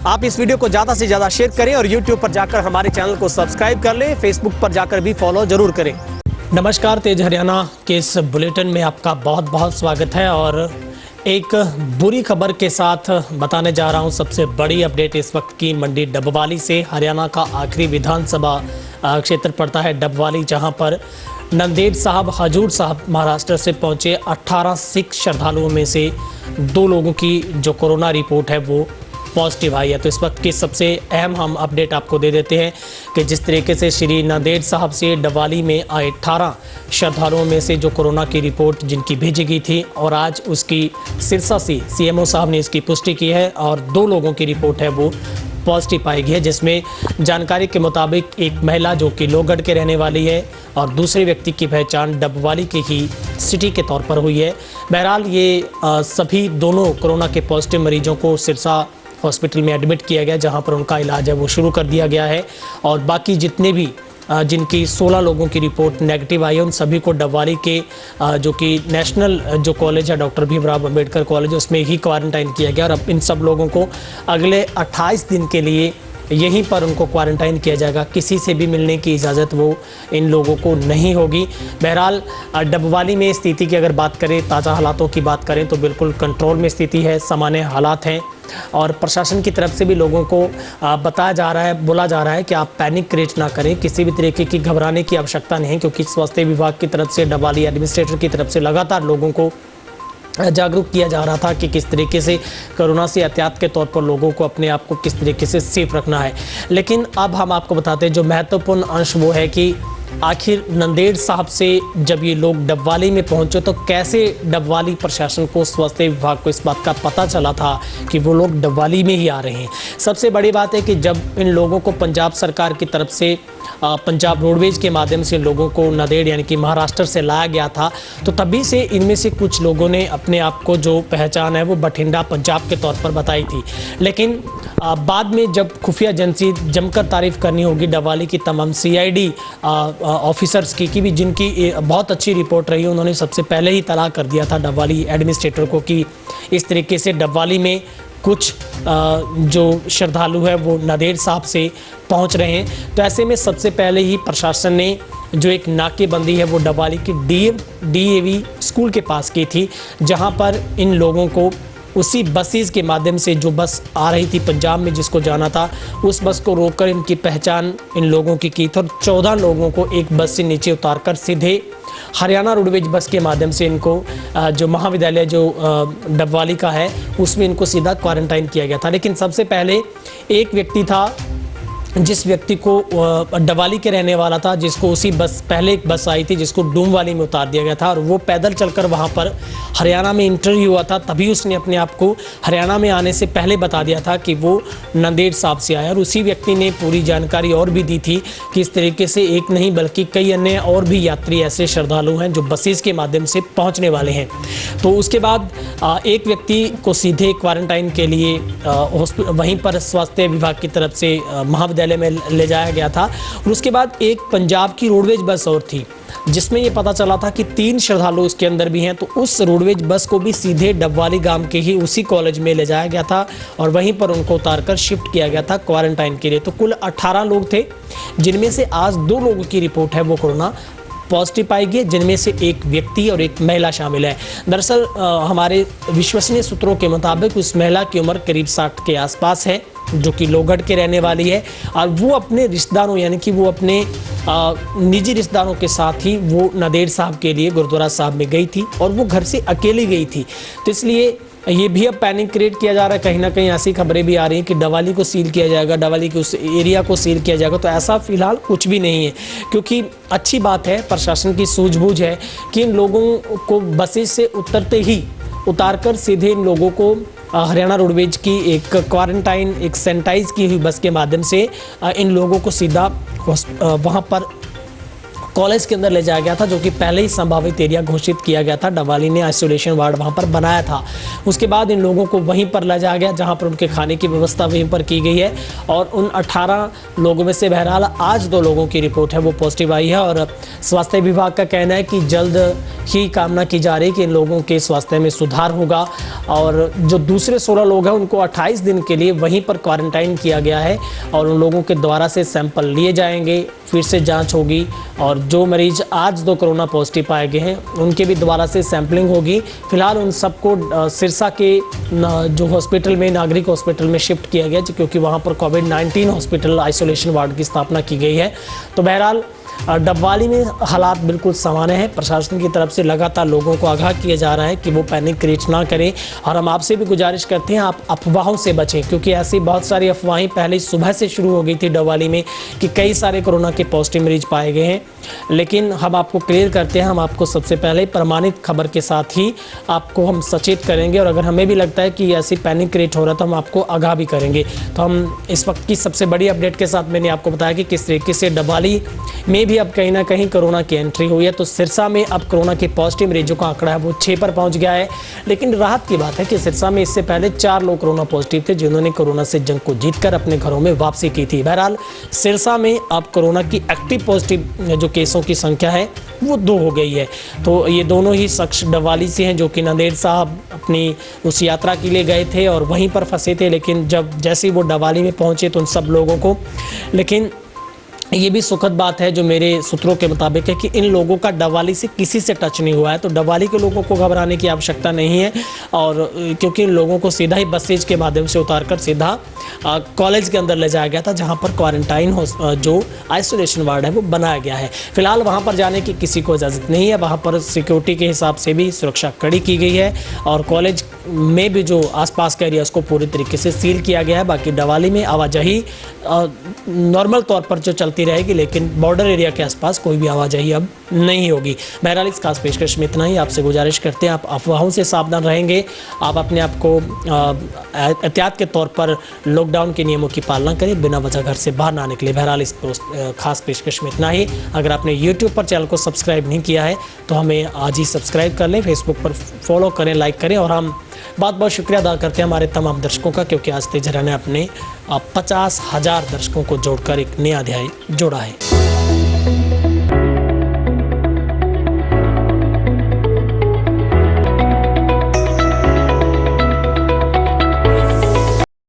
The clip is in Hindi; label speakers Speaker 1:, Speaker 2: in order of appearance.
Speaker 1: आप इस वीडियो को ज़्यादा से ज़्यादा शेयर करें और YouTube पर जाकर हमारे चैनल को सब्सक्राइब कर लें, फेसबुक पर जाकर भी फॉलो जरूर करें। नमस्कार, तेज हरियाणा के इस बुलेटिन में आपका बहुत बहुत स्वागत है और एक बुरी खबर के साथ बताने जा रहा हूं। सबसे बड़ी अपडेट इस वक्त की मंडी डबवाली से। हरियाणा का आखिरी विधानसभा क्षेत्र पड़ता है डबवाली, जहां पर नंदेड़ साहब, हजूर साहब महाराष्ट्र से पहुंचे 18 सिख श्रद्धालुओं में से 2 लोगों की जो कोरोना रिपोर्ट है वो पॉजिटिव आई है। तो इस वक्त की सबसे अहम हम अपडेट आपको दे देते हैं कि जिस तरीके से श्री नंदेड़ साहब से डबवाली में आए 18 श्रद्धालुओं में से जो कोरोना की रिपोर्ट जिनकी भेजी गई थी और आज उसकी सिरसा से सीएमओ साहब ने इसकी पुष्टि की है और 2 लोगों की रिपोर्ट है वो पॉजिटिव पाई गई है, जिसमें जानकारी के मुताबिक एक महिला जो कि लोहगढ़ के रहने वाली है और दूसरे व्यक्ति की पहचान डबवाली के ही सिटी के तौर पर हुई है। बहरहाल ये सभी दोनों कोरोना के पॉजिटिव मरीजों को सिरसा हॉस्पिटल में एडमिट किया गया, जहां पर उनका इलाज है वो शुरू कर दिया गया है और बाकी जितने भी जिनकी 16 लोगों की रिपोर्ट नेगेटिव आई है उन सभी को डबवाली के जो कि नेशनल जो कॉलेज है डॉक्टर भीमराव अंबेडकर कॉलेज, उसमें ही क्वारंटाइन किया गया और अब इन सब लोगों को अगले 28 दिन के लिए यहीं पर उनको क्वारंटाइन किया जाएगा। किसी से भी मिलने की इजाज़त वो इन लोगों को नहीं होगी। बहरहाल डबवाली में स्थिति की अगर बात करें, ताज़ा हालातों की बात करें तो बिल्कुल कंट्रोल में स्थिति है, सामान्य हालात हैं और प्रशासन की तरफ से भी लोगों को बताया जा रहा है, बोला जा रहा है कि आप पैनिक क्रिएट ना करें, किसी भी तरीके की घबराने की आवश्यकता नहीं है, क्योंकि स्वास्थ्य विभाग की तरफ से, डबवाली एडमिनिस्ट्रेटर की तरफ से लगातार लोगों को जागरूक किया जा रहा था कि किस तरीके से कोरोना से एहतियात के तौर पर लोगों को अपने आप को किस तरीके से सेफ रखना है। लेकिन अब हम आपको बताते हैं जो महत्वपूर्ण अंश वो है कि आखिर नंदेड़ साहब से जब ये लोग डबवाली में पहुंचे तो कैसे डबवाली प्रशासन को, स्वास्थ्य विभाग को इस बात का पता चला था कि वो लोग डबवाली में ही आ रहे हैं। सबसे बड़ी बात है कि जब इन लोगों को पंजाब सरकार की तरफ से पंजाब रोडवेज के माध्यम से लोगों को नंदेड़ यानी कि महाराष्ट्र से लाया गया था, तो तभी से इनमें से कुछ लोगों ने अपने आप को जो पहचान है वो बठिंडा पंजाब के तौर पर बताई थी। लेकिन बाद में जब खुफिया एजेंसी जमकर तारीफ करनी होगी डबवाली की तमाम CID ऑफिसर्स की भी, जिनकी बहुत अच्छी रिपोर्ट रही, उन्होंने सबसे पहले ही तलाक कर दिया था डबवाली एडमिनिस्ट्रेटर को कि इस तरीके से डबवाली में कुछ जो श्रद्धालु है वो नंदेड़ साहब से पहुंच रहे हैं। तो ऐसे में सबसे पहले ही प्रशासन ने जो एक नाकेबंदी है वो डबवाली की DAV स्कूल के पास की थी, जहां पर इन लोगों को उसी बसेस के माध्यम से जो बस आ रही थी पंजाब में जिसको जाना था, उस बस को रोककर इनकी पहचान इन लोगों की थी और 14 लोगों को एक बस से नीचे उतारकर सीधे हरियाणा रोडवेज बस के माध्यम से इनको जो महाविद्यालय जो डबवाली का है उसमें इनको सीधा क्वारंटाइन किया गया था। लेकिन सबसे पहले एक व्यक्ति था जिस व्यक्ति को डबवाली के रहने वाला था, जिसको उसी बस पहले एक बस आई थी जिसको डूमवाली में उतार दिया गया था और वो पैदल चलकर वहाँ पर हरियाणा में इंटरव्यू हुआ था, तभी उसने अपने आप को हरियाणा में आने से पहले बता दिया था कि वो नंदेड़ साहब से आया और उसी व्यक्ति ने पूरी जानकारी और भी दी थी कि इस तरीके से एक नहीं बल्कि कई अन्य और भी यात्री ऐसे श्रद्धालु हैं जो बसेस के माध्यम से पहुँचने वाले हैं। तो उसके बाद एक व्यक्ति को सीधे क्वारंटाइन के लिए वहीं पर स्वास्थ्य विभाग की तरफ से महाविद्यालय में ले जाया गया था और उसके बाद एक पंजाब की रोडवेज बस और थी जिसमें ये पता चला था कि 3 श्रद्धालु उसके अंदर भी हैं। तो उस रोडवेज बस को भी सीधे डबवाली गांव के ही उसी कॉलेज में ले जाया गया था और वहीं पर उनको उतारकर शिफ्ट किया गया था क्वारंटाइन के लिए। तो कुल 18 लोग थे, जिनमें से आज 2 लोगों की रिपोर्ट है वो कोरोना पॉजिटिव पाई गई, जिनमें से एक व्यक्ति और एक महिला शामिल है। दरअसल हमारे विश्वसनीय सूत्रों के मुताबिक उस महिला की उम्र करीब 60 के आसपास है, जो कि लोहगढ़ के रहने वाली है और वो अपने रिश्तेदारों यानी कि वो अपने निजी रिश्तेदारों के साथ ही वो नंदेड़ साहब के लिए गुरुद्वारा साहब में गई थी और वो घर से अकेली गई थी। तो इसलिए ये भी अब पैनिक क्रिएट किया जा रहा है। कहीं ना कहीं ऐसी खबरें भी आ रही हैं कि डबवाली को सील किया जाएगा, डबवाली के उस एरिया को सील किया जाएगा। तो ऐसा फिलहाल कुछ भी नहीं है, क्योंकि अच्छी बात है, प्रशासन की सूझबूझ है कि इन लोगों को बसेस से उतरते ही उतारकर सीधे इन लोगों को हरियाणा रोडवेज की एक क्वारंटाइन, एक सैनिटाइज की हुई बस के माध्यम से इन लोगों को सीधा वहाँ पर कॉलेज के अंदर ले जाया गया था, जो कि पहले ही संभावित एरिया घोषित किया गया था। डबवाली ने आइसोलेशन वार्ड वहाँ पर बनाया था। उसके बाद इन लोगों को वहीं पर ले जाया गया जहाँ पर उनके खाने की व्यवस्था वहीं पर की गई है। और उन 18 लोगों में से बहरहाल आज 2 लोगों की रिपोर्ट है वो पॉजिटिव आई है। और स्वास्थ्य विभाग का कहना है कि जल्द ही कामना की जा रही है कि इन लोगों के स्वास्थ्य में सुधार होगा। और जो दूसरे 16 लोग हैं उनको 28 दिन के लिए वहीं पर क्वारंटाइन किया गया है और उन लोगों के द्वारा से सैंपल लिए जाएंगे, फिर से जांच होगी। और जो मरीज आज 2 कोरोना पॉजिटिव पाए गए हैं उनके भी दोबारा से सैंपलिंग होगी। फिलहाल उन सबको सिरसा के जो हॉस्पिटल में, नागरिक हॉस्पिटल में शिफ्ट किया गया, क्योंकि वहाँ पर कोविड-19 हॉस्पिटल आइसोलेशन वार्ड की स्थापना की गई है। तो बहरहाल डबवाली में हालात बिल्कुल सामान्य है। प्रशासन की तरफ से लगातार लोगों को आगाह किया जा रहा है कि वो पैनिक क्रिएट ना करें। और हम आपसे भी गुजारिश करते हैं आप अफवाहों से बचें, क्योंकि ऐसी बहुत सारी अफवाहें पहले सुबह से शुरू हो गई थी डबवाली में कि कई सारे कोरोना के पॉजिटिव मरीज पाए गए हैं। लेकिन हम आपको क्लियर करते हैं, हम आपको सबसे पहले प्रमाणित खबर के साथ ही आपको हम सचेत करेंगे। और अगर हमें भी लगता है कि ऐसी पैनिक क्रिएट हो रहा है तो हम आपको आगाह भी करेंगे। तो हम इस वक्त की सबसे बड़ी अपडेट के साथ मैंने आपको बताया कि किस तरीके से डबवाली में भी अब कहीं ना कहीं कोरोना की एंट्री हुई है। तो सिरसा में अब कोरोना के पॉजिटिव मरीजों का आंकड़ा है वो 6 पर पहुंच गया है। लेकिन राहत की बात है कि सिरसा में इससे पहले 4 लोग कोरोना पॉजिटिव थे जिन्होंने कोरोना से जंग को जीतकर अपने घरों में वापसी की थी। बहरहाल सिरसा में अब कोरोना की एक्टिव पॉजिटिव जो केसों की संख्या है वो 2 हो गई है। तो ये दोनों ही शख्स डबवाली से हैं जो कि नंदेड़ साहब अपनी उस यात्रा के लिए गए थे और वहीं पर फंसे थे। लेकिन जैसे ही वो डबवाली में पहुंचे तो उन सब लोगों को, लेकिन ये भी सुखद बात है जो मेरे सूत्रों के मुताबिक है कि इन लोगों का डबवाली से किसी से टच नहीं हुआ है। तो डबवाली के लोगों को घबराने की आवश्यकता नहीं है। और क्योंकि इन लोगों को सीधा ही बसेज के माध्यम से उतारकर सीधा कॉलेज के अंदर ले जाया गया था जहां पर क्वारंटाइन जो आइसोलेशन वार्ड है वो बनाया गया है। फिलहाल वहां पर जाने की किसी को इजाज़त नहीं है। वहां पर सिक्योरिटी के हिसाब से भी सुरक्षा कड़ी की गई है और कॉलेज में भी जो आसपास का एरिया उसको पूरी तरीके से सील किया गया है। बाकी डबवाली में आवाजाही नॉर्मल तौर पर जो चलती रहेगी, लेकिन बॉर्डर एरिया के आसपास कोई भी आवाजाही अब नहीं होगी। बहरहाल इस खास पेशकश में इतना ही। आपसे गुजारिश करते हैं आप अफवाहों से सावधान रहेंगे, आप अपने आप को एहतियात के तौर पर लॉकडाउन के नियमों की पालना करें, बिना वजह घर से बाहर ना निकले। बहरहाल इस खास पेशकश में इतना ही। अगर आपने यूट्यूब पर चैनल को सब्सक्राइब नहीं किया है तो हमें आज ही सब्सक्राइब कर लें, फेसबुक पर फॉलो करें, लाइक करें। और हम बहुत बहुत शुक्रिया अदा करते हैं हमारे तमाम दर्शकों का, क्योंकि आज तेज हरियाणा ने अपने 50,000 दर्शकों को जोड़कर एक नया अध्याय जोड़ा है।